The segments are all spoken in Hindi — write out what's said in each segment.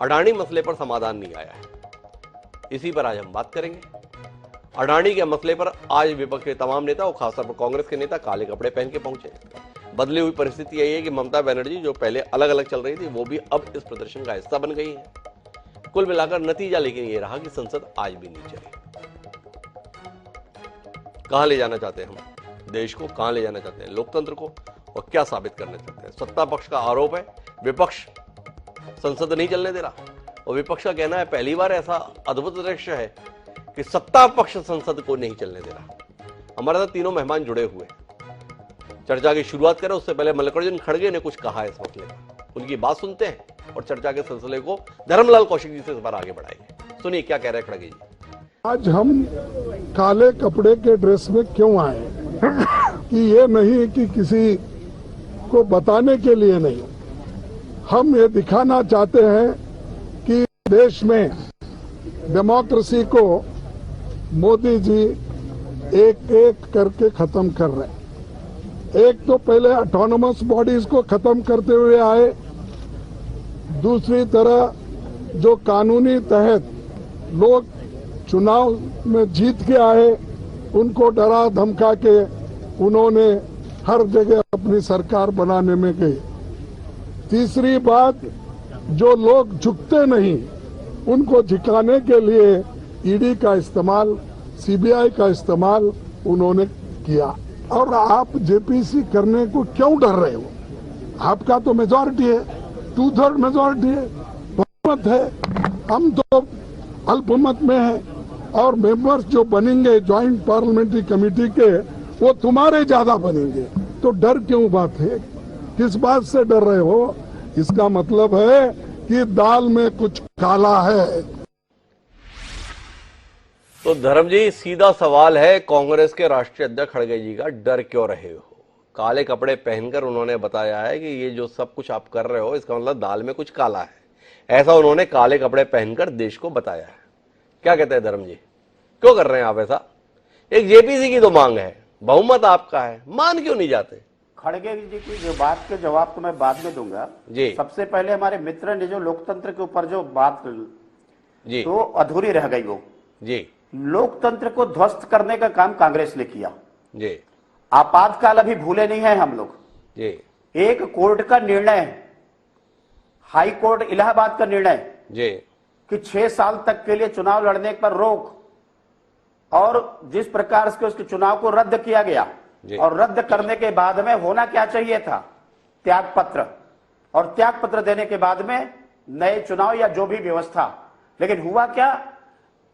अडानी मसले पर समाधान नहीं आया है, इसी पर आज हम बात करेंगे। अडानी के मसले पर आज विपक्ष के तमाम नेता और खासतौर पर कांग्रेस के नेता काले कपड़े पहन के पहुंचे। बदली हुई परिस्थिति यही है कि ममता बनर्जी जो पहले अलग अलग चल रही थी वो भी अब इस प्रदर्शन का हिस्सा बन गई है। कुल मिलाकर नतीजा लेकिन ये रहा कि संसद आज भी नहीं चली। कहां ले जाना चाहते हैं हम देश को, कहां ले जाना चाहते हैं लोकतंत्र को, और क्या साबित करना चाहते हैं? सत्ता पक्ष का आरोप है विपक्ष संसद नहीं चलने दे रहा, और विपक्ष का कहना है पहली बार ऐसा अद्भुत दृश्य है कि सत्ता पक्ष संसद को नहीं चलने दे रहा। हमारे साथ तीनों मेहमान जुड़े हुए। चर्चा की शुरुआत करें उससे पहले मल्लिकार्जुन खड़गे ने कुछ कहा है इस मसले पर, उनकी बात सुनते हैं और चर्चा के सिलसिले को धर्मलाल कौशिक जी से इस बार आगे बढ़ाएंगे। सुनिए क्या कह रहे हैं खड़गे जी। आज हम काले कपड़े के ड्रेस में क्यों आए कि ये नहीं कि किसी को बताने के लिए नहीं, हम ये दिखाना चाहते हैं कि देश में डेमोक्रेसी को मोदी जी एक एक करके खत्म कर रहे हैं। एक तो पहले ऑटोनोमस बॉडीज को खत्म करते हुए आए, दूसरी तरह जो कानूनी तहत लोग चुनाव में जीत के आए उनको डरा धमका के उन्होंने हर जगह अपनी सरकार बनाने में गए। तीसरी बात, जो लोग झुकते नहीं उनको झुकाने के लिए ईडी का इस्तेमाल, सीबीआई का इस्तेमाल उन्होंने किया। और आप जेपीसी करने को क्यों डर रहे हो? आपका तो मेजॉरिटी है, 2/3 मेजॉरिटी है, बहुमत है, हम तो अल्पमत में है, और मेंबर्स जो बनेंगे ज्वाइंट पार्लियामेंट्री कमेटी के वो तुम्हारे ज्यादा बनेंगे, तो डर क्यों बात है? किस बात से डर रहे हो? इसका मतलब है कि दाल में कुछ काला है। तो धर्म जी, सीधा सवाल है कांग्रेस के राष्ट्रीय अध्यक्ष खड़गे जी का, डर क्यों रहे हो? काले कपड़े पहनकर उन्होंने बताया है कि ये जो सब कुछ आप कर रहे हो इसका मतलब दाल में कुछ काला है, ऐसा उन्होंने काले कपड़े पहनकर देश को बताया है। क्या कहते हैं धर्म जी, क्यों कर रहे हैं आप ऐसा? एक जेपीसी की तो मांग है, बहुमत आपका है, मान क्यों नहीं जाते? खड़गे जी की जो बात के जवाब तो मैं बाद में दूंगा जी। सबसे पहले हमारे मित्र ने जो लोकतंत्र के ऊपर जो बात जी तो अधूरी रह गई वो जी। लोकतंत्र को ध्वस्त करने का काम कांग्रेस ने किया जी। आपातकाल अभी भूले नहीं है हम लोग जी। एक कोर्ट का निर्णय, हाई कोर्ट इलाहाबाद का निर्णय जी कि 6 साल तक के लिए चुनाव लड़ने पर रोक, और जिस प्रकार से उसके चुनाव को रद्द किया गया, और रद्द करने के बाद में होना क्या चाहिए था? त्यागपत्र, और त्यागपत्र देने के बाद में नए चुनाव या जो भी व्यवस्था। लेकिन हुआ क्या?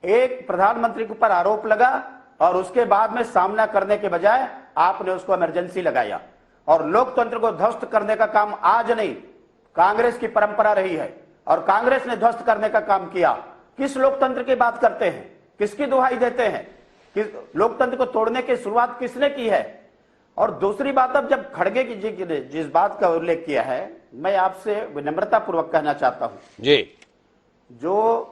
एक प्रधानमंत्री के ऊपर आरोप लगा और उसके बाद में सामना करने के बजाय आपने उसको इमरजेंसी लगाया, और लोकतंत्र को ध्वस्त करने का काम आज नहीं, कांग्रेस की परंपरा रही है, और कांग्रेस ने ध्वस्त करने का काम किया। किस लोकतंत्र की बात करते हैं? किसकी दुहाई देते हैं? किस लोकतंत्र को तोड़ने की शुरुआत किसने की है? और दूसरी बात, अब जब खड़गे जी ने जिस बात का उल्लेख किया है, मैं आपसे विनम्रता पूर्वक कहना चाहता हूं जी, जो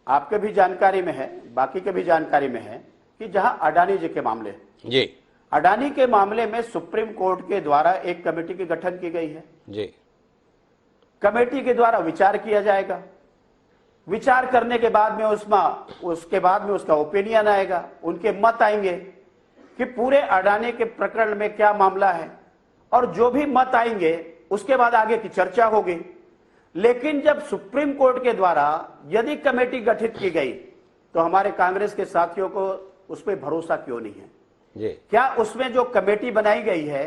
आपके भी जानकारी में है, बाकी के भी जानकारी में है, कि जहां अडानी जी के मामले जी, अडानी के मामले में सुप्रीम कोर्ट के द्वारा एक कमेटी की गठन की गई है जी। कमेटी के द्वारा विचार किया जाएगा, विचार करने के बाद में उसके बाद में उसका ओपिनियन आएगा, उनके मत आएंगे कि पूरे अडानी के प्रकरण में क्या मामला है, और जो भी मत आएंगे उसके बाद आगे की चर्चा होगी। लेकिन जब सुप्रीम कोर्ट के द्वारा यदि कमेटी गठित की गई तो हमारे कांग्रेस के साथियों को उस पर भरोसा क्यों नहीं है? जी। क्या उसमें जो कमेटी बनाई गई है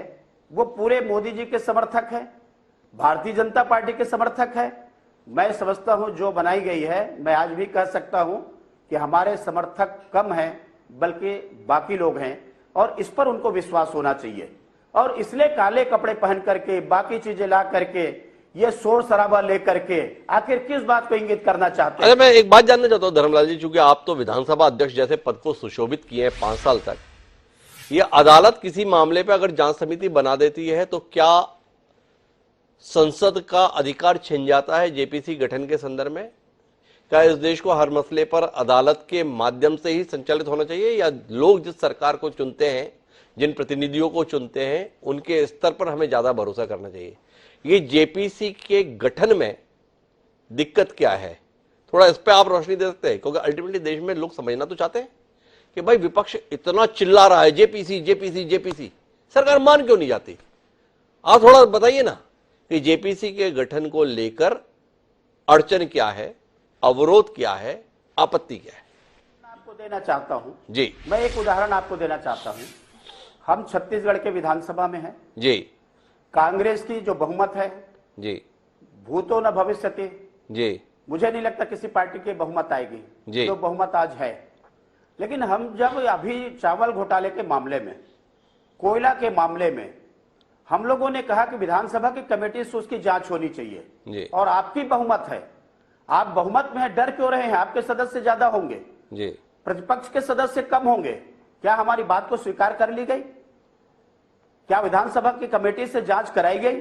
वो पूरे मोदी जी के समर्थक है, भारतीय जनता पार्टी के समर्थक है? मैं समझता हूं जो बनाई गई है, मैं आज भी कह सकता हूं कि हमारे समर्थक कम हैं, बल्कि बाकी लोग हैं, और इस पर उनको विश्वास होना चाहिए। और इसलिए काले कपड़े पहन करके, बाकी चीजें ला करके, ये शोर शराबा लेकर के आखिर किस बात को इंगित करना चाहते हैं? अरे मैं एक बात जानना चाहता हूं धर्मलाल जी, चूंकि आप तो विधानसभा अध्यक्ष जैसे पद को सुशोभित किए हैं 5 साल तक, ये अदालत किसी मामले पर अगर जांच समिति बना देती है तो क्या संसद का अधिकार छिन जाता है जेपीसी गठन के संदर्भ में? क्या इस देश को हर मसले पर अदालत के माध्यम से ही संचालित होना चाहिए, या लोग जिस सरकार को चुनते हैं, जिन प्रतिनिधियों को चुनते हैं, उनके स्तर पर हमें ज्यादा भरोसा करना चाहिए? ये जेपीसी के गठन में दिक्कत क्या है, थोड़ा इस पे आप रोशनी दे सकते हैं? क्योंकि अल्टीमेटली देश में लोग समझना तो चाहते हैं कि भाई विपक्ष इतना चिल्ला रहा है जेपीसी जेपीसी जेपीसी, सरकार मान क्यों नहीं जाती? आप थोड़ा बताइए ना कि जेपीसी के गठन को लेकर अड़चन क्या है, अवरोध क्या है, आपत्ति क्या है? आपको देना चाहता हूं जी, मैं एक उदाहरण आपको देना चाहता हूं। हम छत्तीसगढ़ के विधानसभा में हैं। जी, कांग्रेस की जो बहुमत है, जी, भूतो न भविष्यति, जी, मुझे नहीं लगता किसी पार्टी की बहुमत आएगी जी। जो बहुमत आज है। लेकिन हम जब अभी चावल घोटाले के मामले में, कोयला के मामले में हम लोगों ने कहा कि विधानसभा की कमेटी से उसकी जांच होनी जी। चाहिए और आपकी बहुमत है, आप बहुमत में है, डर क्यों रहे हैं? आपके सदस्य ज्यादा होंगे, जी, प्रतिपक्ष के सदस्य कम होंगे, क्या हमारी बात को स्वीकार कर ली गई? क्या विधानसभा की कमेटी से जांच कराई गई?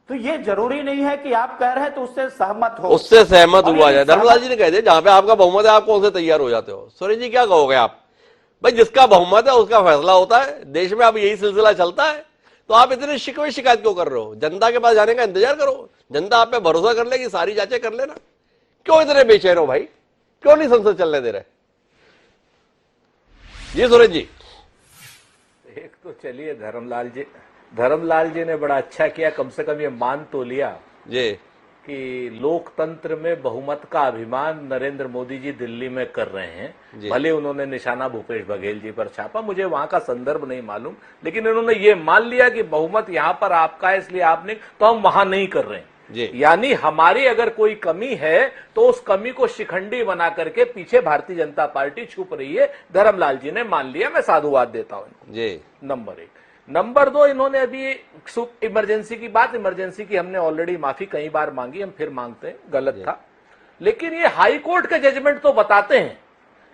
तो ये जरूरी नहीं है कि आप कह रहे हैं तो उससे सहमत हो, उससे सहमत और हुआ यदि जाए। धर्मलाल जी ने कह दिया जहां पे आपका बहुमत है आप कौन से तैयार हो जाते हो? सुरेश जी क्या कहोगे आप? भाई जिसका बहुमत है उसका फैसला होता है, देश में अब यही सिलसिला चलता है, तो आप इतने शिकवे शिकायत क्यों कर रहे हो? जनता के पास जाने का इंतजार करो, जनता आप पे भरोसा कर लेगी, सारी जांचें कर लेना। क्यों इतने बेचैन हो भाई? क्यों नहीं संसद चलने दे रहे? जी सुरेश जी। एक तो चलिए धर्मलाल जी ने बड़ा अच्छा किया, कम से कम ये मान तो लिया जी, कि लोकतंत्र में बहुमत का अभिमान नरेंद्र मोदी जी दिल्ली में कर रहे हैं। भले उन्होंने निशाना भूपेश बघेल जी पर छापा, मुझे वहां का संदर्भ नहीं मालूम, लेकिन इन्होंने ये मान लिया कि बहुमत यहां पर आपका है इसलिए आपने, तो हम वहां नहीं कर रहे हैं। यानी हमारी अगर कोई कमी है तो उस कमी को शिखंडी बना करके पीछे भारतीय जनता पार्टी छुप रही है। धर्मलाल जी ने मान लिया, मैं साधुवाद देता हूं इनको। जी, नंबर एक। नंबर दो, इन्होंने अभी इमरजेंसी की बात, इमरजेंसी की हमने ऑलरेडी माफी कई बार मांगी, हम फिर मांगते हैं, गलत था। लेकिन ये हाई कोर्ट के जजमेंट तो बताते हैं,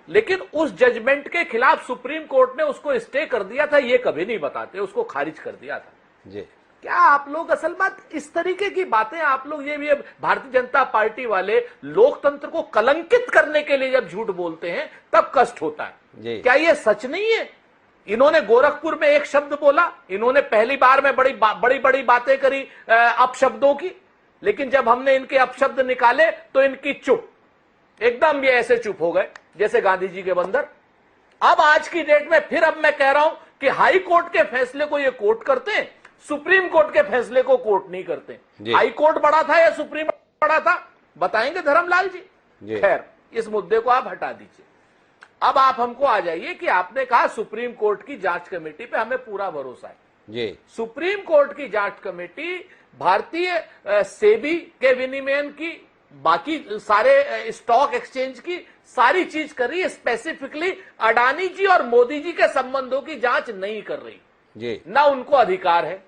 लेकिन उस जजमेंट के खिलाफ सुप्रीम कोर्ट ने उसको स्टे कर दिया था, ये कभी नहीं बताते, उसको खारिज कर दिया था। जी, क्या आप लोग, असल बात इस तरीके की बातें आप लोग, ये भी भारतीय जनता पार्टी वाले लोकतंत्र को कलंकित करने के लिए जब झूठ बोलते हैं तब कष्ट होता है। क्या ये सच नहीं है? इन्होंने गोरखपुर में एक शब्द बोला, इन्होंने पहली बार में बड़ी बड़ी बातें करी अपशब्दों की, लेकिन जब हमने इनके अपशब्द निकाले तो इनकी चुप, एकदम ये ऐसे चुप हो गए जैसे गांधी जी के बंदर। अब आज की डेट में फिर अब मैं कह रहा हूं कि हाई कोर्ट के फैसले को ये कोर्ट करते हैं, सुप्रीम कोर्ट के फैसले को कोर्ट नहीं करते। हाई कोर्ट बड़ा था या सुप्रीम बड़ा था, बताएंगे धर्मलाल जी। खैर, इस मुद्दे को आप हटा दीजिए। अब आप हमको आ जाइए कि आपने कहा सुप्रीम कोर्ट की जांच कमेटी पे हमें पूरा भरोसा है। जी, सुप्रीम कोर्ट की जांच कमेटी भारतीय सेबी के विनियमन की, बाकी सारे स्टॉक एक्सचेंज की सारी चीज कर रही है, स्पेसिफिकली अडानी जी और मोदी जी के संबंधों की जांच नहीं कर रही जी, ना उनको अधिकार है।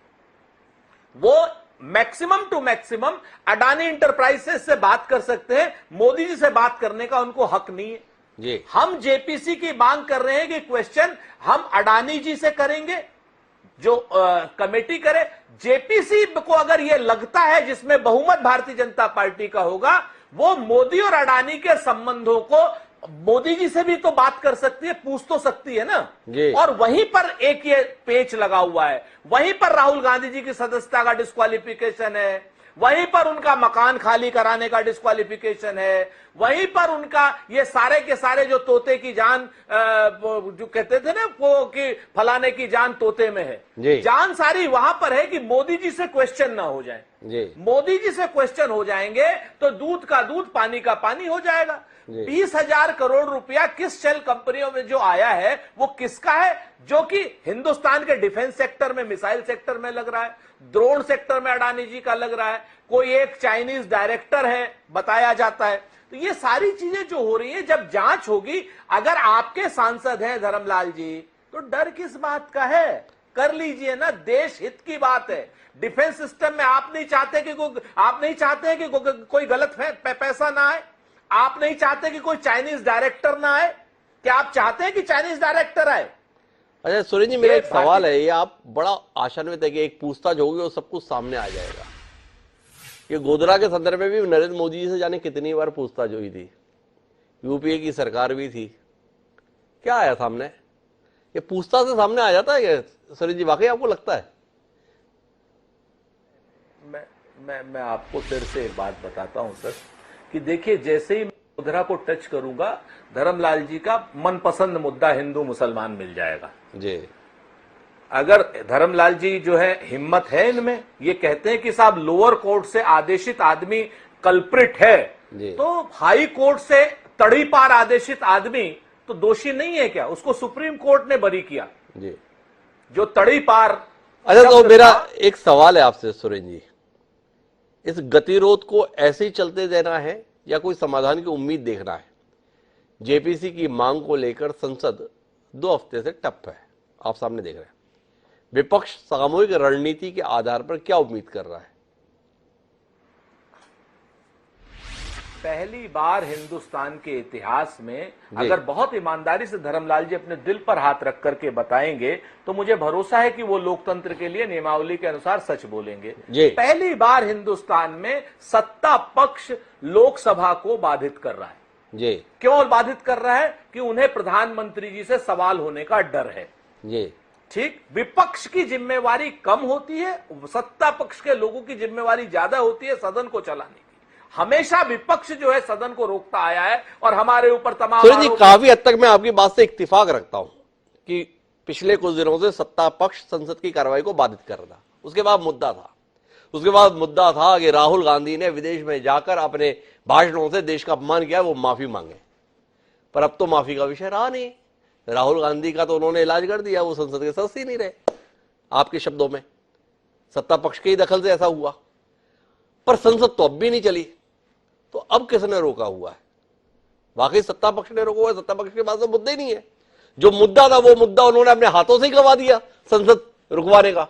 वो maximum to maximum Adani enterprises से बात कर सकते हैं, मोदी जी से बात करने का उनको हक नहीं है। जी, हम जेपीसी की मांग कर रहे हैं कि क्वेश्चन हम अडानी जी से करेंगे, जो कमेटी करे। जेपीसी को अगर यह लगता है जिसमें बहुमत भारतीय जनता पार्टी का होगा, वो मोदी और अडानी के संबंधों को मोदी जी से भी तो बात कर सकती है, पूछ तो सकती है ना। और वहीं पर एक ये पेच लगा हुआ है, वहीं पर राहुल गांधी जी की सदस्यता का डिस्क्वालिफिकेशन है, वहीं पर उनका मकान खाली कराने का डिस्क्वालिफिकेशन है, वहीं पर उनका ये सारे के सारे जो तोते की जान, जो कहते थे ना वो कि फलाने की जान तोते में है, जान सारी वहां पर है कि मोदी जी से क्वेश्चन ना हो जाए। मोदी जी से क्वेश्चन हो जाएंगे तो दूध का दूध पानी का पानी हो जाएगा। 20,000 करोड़ रुपया किस शेल कंपनियों में जो आया है वो किसका है? जो कि हिंदुस्तान के डिफेंस सेक्टर में, मिसाइल सेक्टर में लग रहा है, ड्रोन सेक्टर में अडानी जी का लग रहा है, कोई एक चाइनीज डायरेक्टर है बताया जाता है। तो ये सारी चीजें जो हो रही है, जब जांच होगी, अगर आपके सांसद हैं धर्मलाल जी, तो डर किस बात का है? कर लीजिए ना, देश हित की बात है। डिफेंस सिस्टम में आप नहीं चाहते कि कोई गलत पैसा ना आए, आप नहीं चाहते कि कोई चाइनीज डायरेक्टर ना आए, क्या आप चाहते हैं कि चाइनीज डायरेक्टर आए? अच्छा सुरेश जी, मेरा एक सवाल है, ये आप बड़ा आशान्वित है कि एक पूछताछ होगी और सब कुछ सामने आ जाएगा। ये गोधरा के संदर्भ में भी नरेंद्र मोदी जी से जाने कितनी बार पूछताछ हुई थी, यूपीए की सरकार भी थी, क्या आया सामने? ये पूछताछ से सामने आ जाता है सुरेश जी, वाकई आपको लगता है? मैं आपको फिर से एक बात बताता हूं सर कि देखिए, जैसे ही मैं मुद्रा को टच करूंगा, धर्मलाल जी का मनपसंद मुद्दा हिंदू मुसलमान मिल जाएगा जी। अगर धर्मलाल जी जो है, हिम्मत है इनमें, ये कहते हैं कि साहब लोअर कोर्ट से आदेशित आदमी कल्प्रिट है, तो हाई कोर्ट से तड़ी पार आदेशित आदमी तो दोषी नहीं है क्या? उसको सुप्रीम कोर्ट ने बरी किया जी। जो तड़ी पार। अच्छा, तो मेरा एक सवाल है आपसे सुरेंद्र जी, इस गतिरोध को ऐसे ही चलते देना है या कोई समाधान की उम्मीद देखना है? जेपीसी की मांग को लेकर संसद 2 हफ्ते से ठप है, आप सामने देख रहे हैं। विपक्ष सामूहिक रणनीति के आधार पर क्या उम्मीद कर रहा है? पहली बार हिंदुस्तान के इतिहास में अगर बहुत ईमानदारी से धर्मलाल जी अपने दिल पर हाथ रख करके बताएंगे तो मुझे भरोसा है कि वो लोकतंत्र के लिए नियमावली के अनुसार सच बोलेंगे। पहली बार हिंदुस्तान में सत्ता पक्ष लोकसभा को बाधित कर रहा है। जी। क्यों बाधित कर रहा है? कि उन्हें प्रधानमंत्री जी से सवाल होने का डर है। जी। ठीक, विपक्ष की जिम्मेवारी कम होती है, सत्ता पक्ष के लोगों की जिम्मेवारी ज्यादा होती है सदन को चलाने की। हमेशा विपक्ष जो है सदन को रोकता आया है और हमारे ऊपर तमाम जी, काफी हद तक मैं आपकी बात से इत्तेफाक रखता हूं कि पिछले कुछ दिनों से सत्ता पक्ष संसद की कार्रवाई को बाधित कर रहा था। उसके बाद मुद्दा था कि राहुल गांधी ने विदेश में जाकर अपने भाषणों से देश का अपमान किया, वो माफी मांगे। पर अब तो माफी का विषय रहा नहीं। राहुल गांधी का तो उन्होंने इलाज कर दिया, वो संसद के सदस्य ही नहीं रहे। आपके शब्दों में सत्ता पक्ष के ही दखल से ऐसा हुआ, पर संसद तो अब भी नहीं चली। तो अब किसने रोका हुआ है? वाकई सत्ता पक्ष ने रोका हुआ है। सत्ता पक्ष के पास तो मुद्दा ही नहीं है। जो मुद्दा था वो मुद्दा उन्होंने अपने हाथों से ही गवा दिया संसद रुकवाने का।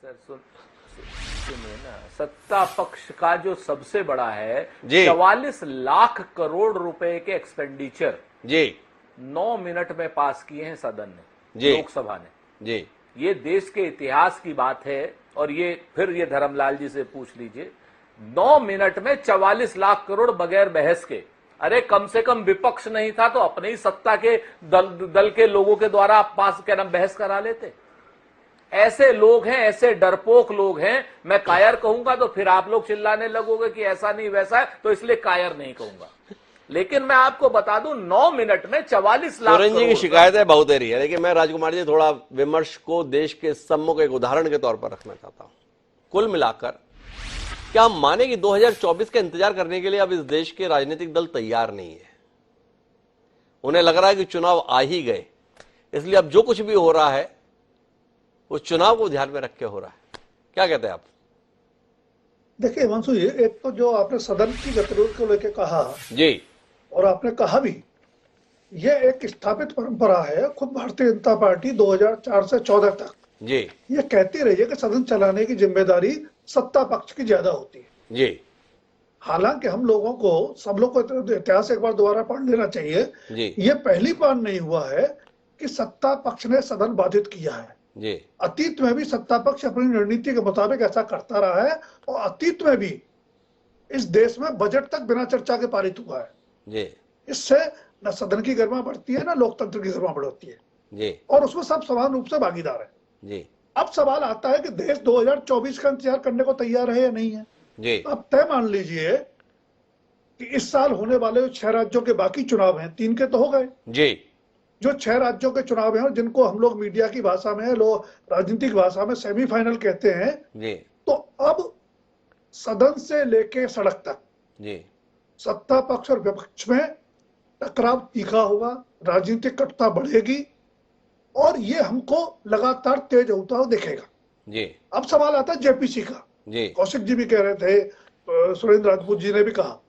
सर सुनिए ना, सत्ता पक्ष का जो सबसे बड़ा है 44 लाख करोड़ रुपए के एक्सपेंडिचर जी 9 मिनट में पास किए हैं सदन ने, लोकसभा ने। जी, ये देश के इतिहास की बात है। और ये फिर ये धर्मलाल जी से पूछ लीजिए, 9 मिनट में 44 लाख करोड़ बगैर बहस के। अरे कम से कम विपक्ष नहीं था तो अपने ही सत्ता के दल के लोगों के द्वारा आप पास क्या नाम बहस करा लेते। ऐसे लोग हैं, ऐसे डरपोक लोग हैं। मैं कायर कहूंगा तो फिर आप लोग चिल्लाने लगोगे कि ऐसा नहीं वैसा है, तो इसलिए कायर नहीं कहूंगा। लेकिन मैं आपको बता दूं, 9 मिनट में 44 लाख करोड़ जी की शिकायतें बहुत देरी है। लेकिन मैं राजकुमार जी थोड़ा विमर्श को देश के सम्मुख एक उदाहरण के तौर पर रखना चाहता हूं। कुल मिलाकर क्या हम माने कि 2024 का इंतजार करने के लिए अब इस देश के राजनीतिक दल तैयार नहीं है? उन्हें लग रहा है कि चुनाव आ ही गए, इसलिए अब जो कुछ भी हो रहा है वो चुनाव को ध्यान में रख के हो रहा है। क्या कहते हैं आप? देखिए हिमांशु जी, एक तो जो आपने सदन की गतिरोध को लेकर कहा जी, और आपने कहा भी, ये एक स्थापित परंपरा है। खुद भारतीय जनता पार्टी 2004 से 14 तक जी ये कहती रही है कि सदन चलाने की जिम्मेदारी सत्ता पक्ष की ज्यादा होती है। जी, हालांकि हम लोगों को, सब लोग को इतिहास एक बार दोबारा पढ़ लेना चाहिए जी। ये पहली बार नहीं हुआ है कि सत्ता पक्ष ने सदन बाधित किया है जी। अतीत में भी सत्ता पक्ष अपनी रणनीति के मुताबिक ऐसा करता रहा है और अतीत में भी इस देश में बजट तक बिना चर्चा के पारित हुआ है जी। इससे न सदन की गरिमा बढ़ती है, न लोकतंत्र की गरिमा बढ़ती है जी। और उसमें सब समान रूप से भागीदार है जी। अब सवाल आता है कि देश 2024 का इंतजार करने को तैयार है या नहीं है जी। अब तय मान लीजिए कि इस साल होने वाले 6 राज्यों के बाकी चुनाव हैं, 3 के तो हो गए जी। जो 6 राज्यों के चुनाव हैं, जिनको हम लोग मीडिया की भाषा में, लोग राजनीतिक भाषा में सेमीफाइनल कहते हैं जी। तो अब सदन से लेके सड़क तक जी सत्ता पक्ष और विपक्ष में टकराव तीखा होगा, राजनीतिक कटुता बढ़ेगी और ये हमको लगातार तेज होता हुआ दिखेगा जी। अब सवाल आता है जेपीसी का जी। कौशिक जी भी कह रहे थे, सुरेंद्र राजपूत जी ने भी कहा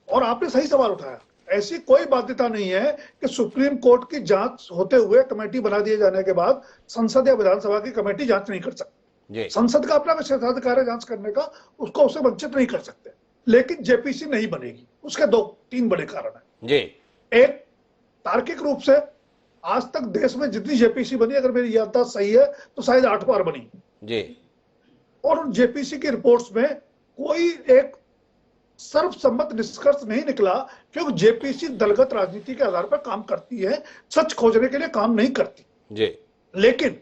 और आपने सही सवाल उठाया। ऐसी कोई बाध्यता नहीं है कि सुप्रीम कोर्ट की जांच होते हुए कमेटी बना दिए जाने के बाद संसद या विधानसभा की कमेटी जांच नहीं कर सकती। संसद का अपना विशेषाधिकार है जांच करने का, उसको उससे वंचित नहीं कर सकते। लेकिन जेपीसी नहीं बनेगी, उसके 2-3 बड़े कारण है जी। एक, तार्किक रूप से आज तक देश में जितनी जेपीसी बनी, अगर मेरी याददाश्त सही है तो शायद 8 बार बनी जी। और उन जेपीसी की रिपोर्ट्स में कोई एक सर्वसम्मत निष्कर्ष नहीं निकला, क्योंकि जेपीसी दलगत राजनीति के आधार पर काम करती है, सच खोजने के लिए काम नहीं करती जी। लेकिन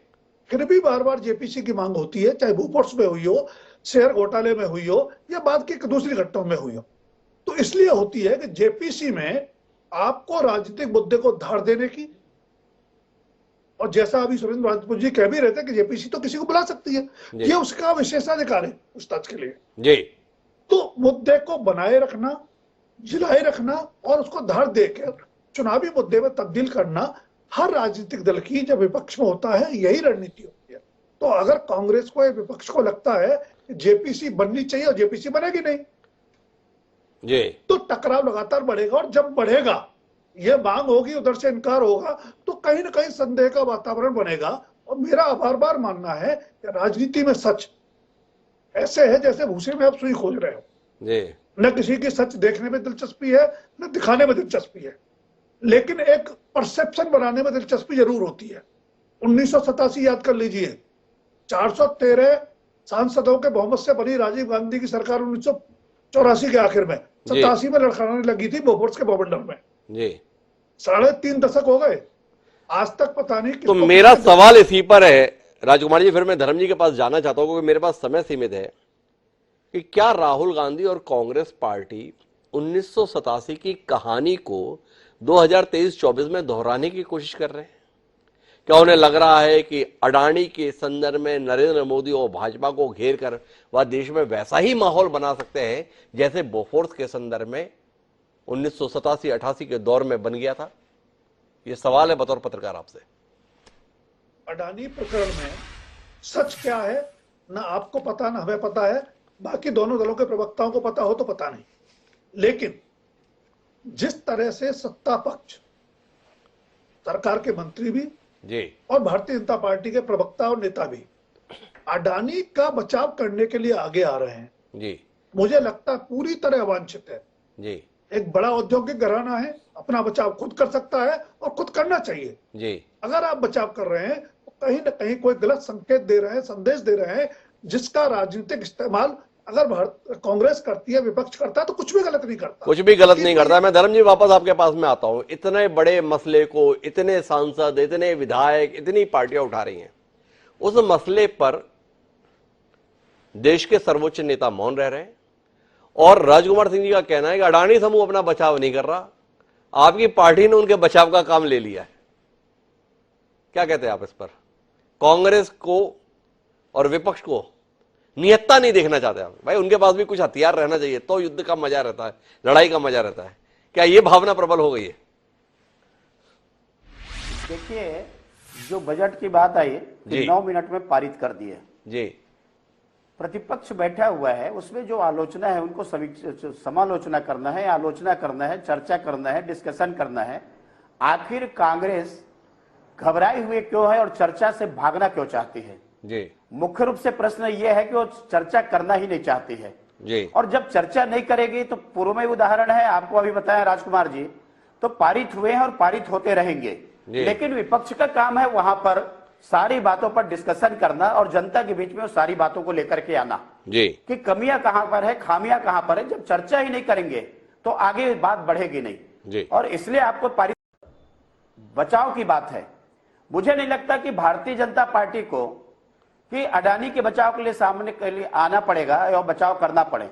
फिर भी बार बार जेपीसी की मांग होती है, चाहे बोफोर्स में हुई हो, शेयर घोटाले में हुई हो, या बाद की दूसरी घटनाओं में हुई हो। तो इसलिए होती है कि जेपीसी में आपको राजनीतिक मुद्दे को धार देने की, और जैसा अभी सुरेंद्र राजपूत जी कह भी रहे थे कि जेपीसी तो किसी को बुला सकती है, ये उसका विशेषाधिकार है पूछताछ के लिए जी। तो मुद्दे को बनाए रखना, जिलाए रखना और उसको धार देकर चुनावी मुद्दे में तब्दील करना हर राजनीतिक दल की जब विपक्ष में होता है यही रणनीति होती है। तो अगर कांग्रेस को या विपक्ष को लगता है कि जेपीसी बननी चाहिए और जेपीसी बनेगी नहीं जी, तो टकराव लगातार बढ़ेगा, और जब बढ़ेगा ये मांग होगी, उधर से इनकार होगा, तो कहीं ना कहीं संदेह का वातावरण बनेगा। और मेरा बार बार मानना है कि राजनीति में सच ऐसे है जैसे भूसे में आप सुई खोज रहे हो जी। न किसी की सच देखने में दिलचस्पी है न दिखाने में दिलचस्पी है, लेकिन एक परसेप्शन बनाने में दिलचस्पी जरूर होती है। 1987 याद कर लीजिए, 413 सांसदों के बहुमत से बनी राजीव गांधी की सरकार 1984 के आखिर में, 87 में लड़खड़ाने लगी थी बोफोर्स के बवंडर में जी। 3.5 दशक हो गए, आज तक पता नहीं। तो मेरा सवाल इसी पर है राजकुमार जी, फिर मैं धर्म जी के पास जाना चाहता हूं क्योंकि मेरे पास समय सीमित है, कि क्या राहुल गांधी और कांग्रेस पार्टी 1987 की कहानी को 2023-24 में दोहराने की कोशिश कर रहे हैं? क्या उन्हें लग रहा है कि अडानी के संदर्भ में नरेंद्र मोदी और भाजपा को घेर कर वह देश में वैसा ही माहौल बना सकते हैं जैसे बोफोर्स के संदर्भ में 1987-88 के दौर में बन गया था? यह सवाल है बतौर पत्रकार आपसे। अडानी प्रकरण में सच क्या है ना आपको पता ना हमें पता है, बाकी दोनों दलों के प्रवक्ताओं को पता हो तो पता नहीं, लेकिन जिस तरह से सत्ता पक्ष, सरकार के मंत्री भी जी और भारतीय जनता पार्टी के प्रवक्ता और नेता भी अडानी का बचाव करने के लिए आगे आ रहे हैं जी, मुझे लगता है पूरी तरह अवांछित है जी एक बड़ा औद्योगिक घराना है, अपना बचाव खुद कर सकता है और खुद करना चाहिए जी। अगर आप बचाव कर रहे हैं तो कहीं ना कहीं कोई गलत संकेत दे रहे हैं, संदेश दे रहे हैं, जिसका राजनीतिक इस्तेमाल अगर कांग्रेस करती है, विपक्ष करता है तो कुछ भी गलत नहीं करता, कुछ भी गलत नहीं करता। मैं धर्म जी वापस आपके पास में आता हूं। इतने बड़े मसले को इतने सांसद, इतने विधायक, इतनी पार्टियां उठा रही हैं, उस मसले पर देश के सर्वोच्च नेता मौन रह रहे हैं और राजकुमार सिंह जी का कहना है कि अडानी समूह अपना बचाव नहीं कर रहा, आपकी पार्टी ने उनके बचाव का काम ले लिया है। क्या कहते हैं आप इस पर? कांग्रेस को और विपक्ष को निहत्ता नहीं देखना चाहते आप? भाई उनके पास भी कुछ हथियार रहना चाहिए तो युद्ध का मजा रहता है, लड़ाई का मजा रहता है। क्या ये भावना प्रबल हो गई है? देखिए, जो बजट की बात आई कि 9 मिनट में पारित कर दिए जी, प्रतिपक्ष बैठा हुआ है, उसमें जो आलोचना है उनको समालोचना करना है, आलोचना करना है, चर्चा करना है, डिस्कशन करना है। आखिर कांग्रेस घबराई हुई क्यों है और चर्चा से भागना क्यों चाहती है? जी, मुख्य रूप से प्रश्न यह है कि वो चर्चा करना ही नहीं चाहती है जी। और जब चर्चा नहीं करेगी तो पूर्व में उदाहरण है, आपको अभी बताया राजकुमार जी, तो पारित हुए हैं और पारित होते रहेंगे, लेकिन विपक्ष का काम है वहां पर सारी बातों पर डिस्कशन करना और जनता के बीच में उस सारी बातों को लेकर के आना जी, कि कमियां कहां पर है, खामियां कहां पर है। जब चर्चा ही नहीं करेंगे तो आगे बात बढ़ेगी नहीं जी। और इसलिए आपको पारित बचाव की बात है। मुझे नहीं लगता कि भारतीय जनता पार्टी को कि अडानी के बचाव के लिए सामने के लिए आना पड़ेगा और बचाव करना पड़े।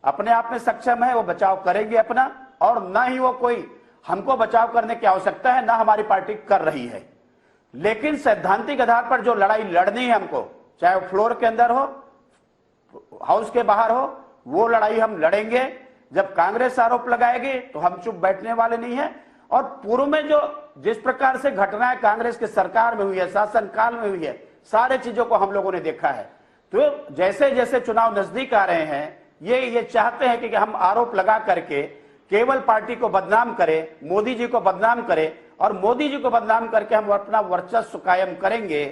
अपने आप में सक्षम है, वो बचाव करेंगे अपना, और ना ही वो कोई हमको बचाव करने की आवश्यकता है, ना हमारी पार्टी कर रही है। लेकिन सैद्धांतिक आधार पर जो लड़ाई लड़नी है हमको, चाहे वो फ्लोर के अंदर हो, हाउस के बाहर हो, वो लड़ाई हम लड़ेंगे। जब कांग्रेस आरोप लगाएगी तो हम चुप बैठने वाले नहीं है। और पूर्व में जो जिस प्रकार से घटनाएं कांग्रेस के सरकार में हुई है, शासन काल में हुई है, सारे चीजों को हम लोगों ने देखा है। तो जैसे जैसे चुनाव नजदीक आ रहे हैं, ये चाहते हैं कि हम आरोप लगा करके केवल पार्टी को बदनाम करें, मोदी जी को बदनाम करें, और मोदी जी को बदनाम करके हम अपना वर्चस्व कायम करेंगे।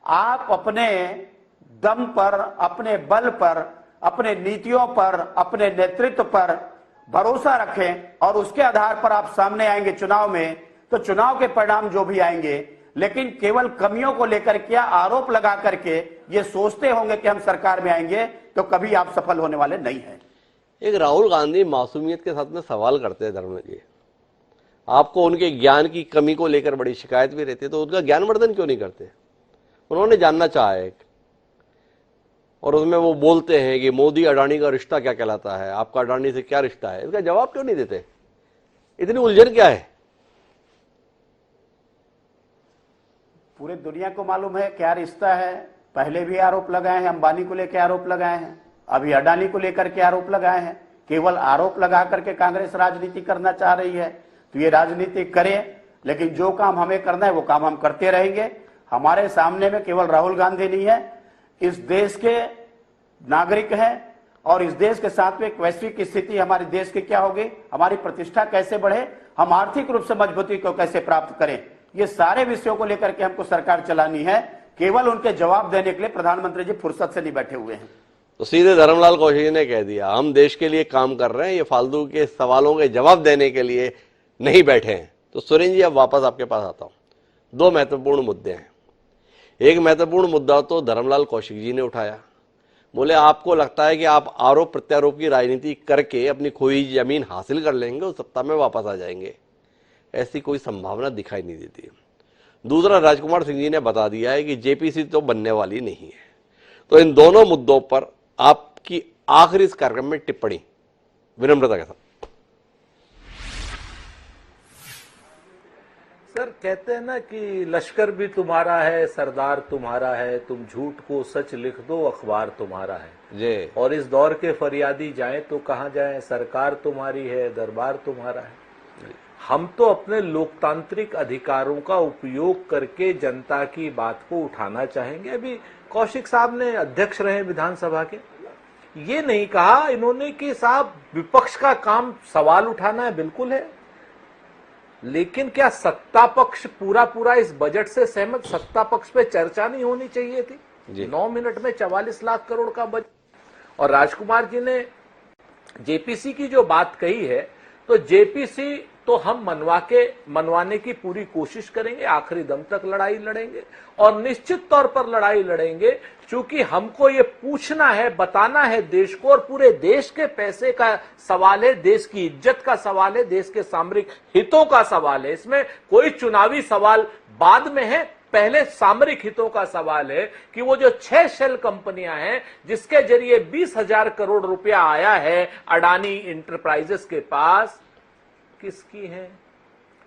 आप अपने दम पर, अपने बल पर, अपने नीतियों पर, अपने नेतृत्व पर भरोसा रखें और उसके आधार पर आप सामने आएंगे चुनाव में, तो चुनाव के परिणाम जो भी आएंगे, लेकिन केवल कमियों को लेकर के आरोप लगा करके ये सोचते होंगे कि हम सरकार में आएंगे, तो कभी आप सफल होने वाले नहीं हैं। एक राहुल गांधी मासूमियत के साथ में सवाल करते हैं धर्म जी, आपको उनके ज्ञान की कमी को लेकर बड़ी शिकायत भी रहती है, तो उनका ज्ञानवर्धन क्यों नहीं करते? उन्होंने जानना चाहा है और उसमें वो बोलते हैं कि मोदी अडानी का रिश्ता क्या कहलाता है, आपका अडानी से क्या रिश्ता है, इसका जवाब क्यों नहीं देते? इतनी उलझन क्या है? पूरे दुनिया को मालूम है क्या रिश्ता है। पहले भी आरोप लगाए हैं, अंबानी को लेकर आरोप लगाए हैं, अभी अडानी को लेकर के आरोप लगाए हैं। केवल आरोप लगा करके कांग्रेस राजनीति करना चाह रही है, तो ये राजनीति करे, लेकिन जो काम हमें करना है वो काम हम करते रहेंगे। हमारे सामने में केवल राहुल गांधी नहीं है, इस देश के नागरिक हैं और इस देश के साथ में एक वैश्विक स्थिति हमारे देश की क्या होगी, हमारी प्रतिष्ठा कैसे बढ़े, हम आर्थिक रूप से मजबूती को कैसे प्राप्त करें, ये सारे विषयों को लेकर के हमको सरकार चलानी है। केवल उनके जवाब देने के लिए प्रधानमंत्री जी फुर्सत से नहीं बैठे हुए हैं। तो सीधे धर्मलाल कौशिक ने कह दिया हम देश के लिए काम कर रहे हैं, ये फालतू के सवालों के जवाब देने के लिए नहीं बैठे हैं। तो सुरेंद्र जी अब वापस आपके पास आता हूं। दो महत्वपूर्ण मुद्दे हैं। एक महत्वपूर्ण मुद्दा तो धर्मलाल कौशिक जी ने उठाया, बोले आपको लगता है कि आप आरोप प्रत्यारोप की राजनीति करके अपनी खोई जमीन हासिल कर लेंगे और सत्ता में वापस आ जाएंगे, ऐसी कोई संभावना दिखाई नहीं देती। दूसरा, राजकुमार सिंह जी ने बता दिया है कि जेपीसी तो बनने वाली नहीं है। तो इन दोनों मुद्दों पर आपकी आखिरी इस कार्यक्रम में टिप्पणी विनम्रता के साथ। सर, कहते हैं ना कि लश्कर भी तुम्हारा है, सरदार तुम्हारा है, तुम झूठ को सच लिख दो, अखबार तुम्हारा है जी। और इस दौर के फरियादी जाएं तो कहां जाएं, सरकार तुम्हारी है, दरबार तुम्हारा है। हम तो अपने लोकतांत्रिक अधिकारों का उपयोग करके जनता की बात को उठाना चाहेंगे। अभी कौशिक साहब ने अध्यक्ष रहे विधानसभा के, ये नहीं कहा इन्होंने कि साहब विपक्ष का काम सवाल उठाना है, बिल्कुल है, लेकिन क्या सत्ता पक्ष पूरा इस बजट से सहमत? सत्ता पक्ष पे चर्चा नहीं होनी चाहिए थी? 9 मिनट में 44 लाख करोड़ का बजट। और राजकुमार जी ने जेपीसी की जो बात कही है, तो जेपीसी तो हम मनवाने की पूरी कोशिश करेंगे, आखिरी दम तक लड़ाई लड़ेंगे और निश्चित तौर पर लड़ाई लड़ेंगे, क्योंकि हमको ये पूछना है, बताना है देश को, और पूरे देश के पैसे का सवाल है, देश की इज्जत का सवाल है, देश के सामरिक हितों का सवाल है। इसमें कोई चुनावी सवाल बाद में है, पहले सामरिक हितों का सवाल है कि वो जो 6 शेल कंपनियां हैं जिसके जरिए 20,000 करोड़ रुपया आया है अडानी इंटरप्राइजेस के पास, किसकी है,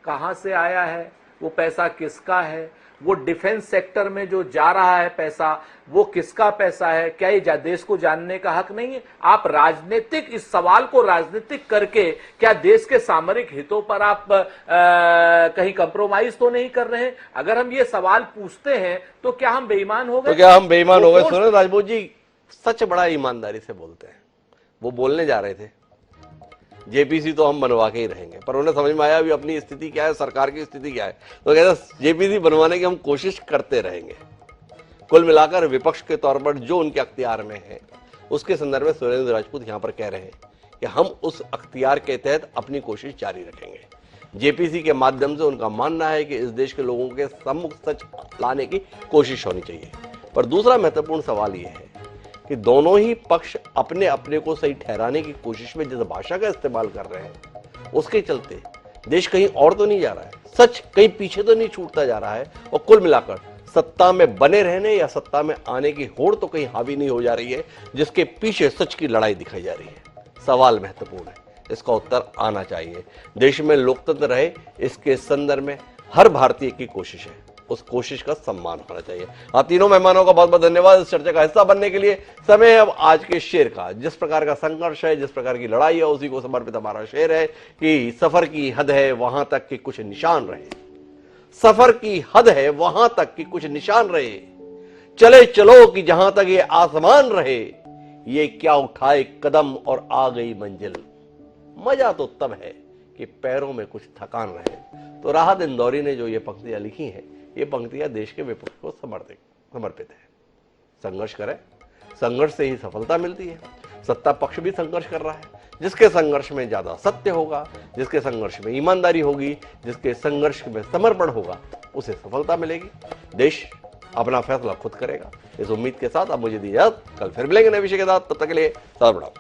कहां से आया है, वो पैसा किसका है, वो डिफेंस सेक्टर में जो जा रहा है पैसा, वो किसका पैसा है? क्या ये देश को जानने का हक नहीं है? आप राजनीतिक, इस सवाल को राजनीतिक करके क्या देश के सामरिक हितों पर आप कहीं कंप्रोमाइज तो नहीं कर रहे हैं? अगर हम ये सवाल पूछते हैं तो क्या हम बेईमान हो गए? तो क्या हम बेईमान हो गए? सुनो राजपूत जी सच बड़ा ईमानदारी से बोलते हैं। वो बोलने जा रहे थे जेपीसी तो हम बनवा के ही रहेंगे, पर उन्हें समझ में आया अभी अपनी स्थिति क्या है, सरकार की स्थिति क्या है, तो कहते जेपीसी बनवाने की हम कोशिश करते रहेंगे। कुल मिलाकर विपक्ष के तौर पर जो उनके अख्तियार में है उसके संदर्भ में सुरेंद्र राजपूत यहां पर कह रहे हैं कि हम उस अख्तियार के तहत अपनी कोशिश जारी रखेंगे। जेपीसी के माध्यम से उनका मानना है कि इस देश के लोगों के सम्मुख सच लाने की कोशिश होनी चाहिए। पर दूसरा महत्वपूर्ण सवाल यह है कि दोनों ही पक्ष अपने अपने को सही ठहराने की कोशिश में जिस भाषा का इस्तेमाल कर रहे हैं उसके चलते देश कहीं और तो नहीं जा रहा है, सच कहीं पीछे तो नहीं छूटता जा रहा है, और कुल मिलाकर सत्ता में बने रहने या सत्ता में आने की होड़ तो कहीं हावी नहीं हो जा रही है, जिसके पीछे सच की लड़ाई दिखाई जा रही है। सवाल महत्वपूर्ण है, इसका उत्तर आना चाहिए। देश में लोकतंत्र रहे, इसके संदर्भ में हर भारतीय की कोशिश है, उस कोशिश का सम्मान होना चाहिए। आप तीनों मेहमानों का बहुत बहुत धन्यवाद इस चर्चा का हिस्सा बनने के लिए। समय है अब आज के शेर का। जिस प्रकार का संघर्ष है, जिस प्रकार की लड़ाई है, उसी को समर्पित हमारा शेर है कि सफर की हद है वहां तक कि कुछ निशान रहे, सफर की हद है वहां तक कि कुछ निशान रहे, चले चलो कि जहां तक ये आसमान रहे, ये क्या उठाए कदम और आ गई मंजिल, मजा तो तब है कि पैरों में कुछ थकान रहे। तो राहत इंदौरी ने जो ये पंक्तियां लिखी हैं, ये पंक्तियां देश के विपक्ष को समर्पित है। संघर्ष करें, संघर्ष से ही सफलता मिलती है। सत्ता पक्ष भी संघर्ष कर रहा है, जिसके संघर्ष में ज्यादा सत्य होगा, जिसके संघर्ष में ईमानदारी होगी, जिसके संघर्ष में समर्पण होगा, उसे सफलता मिलेगी। देश अपना फैसला खुद करेगा। इस उम्मीद के साथ अब मुझे दी इजाजत, कल फिर मिलेंगे नए विषय के साथ। तब तक के लिए साथ बढ़ाओ।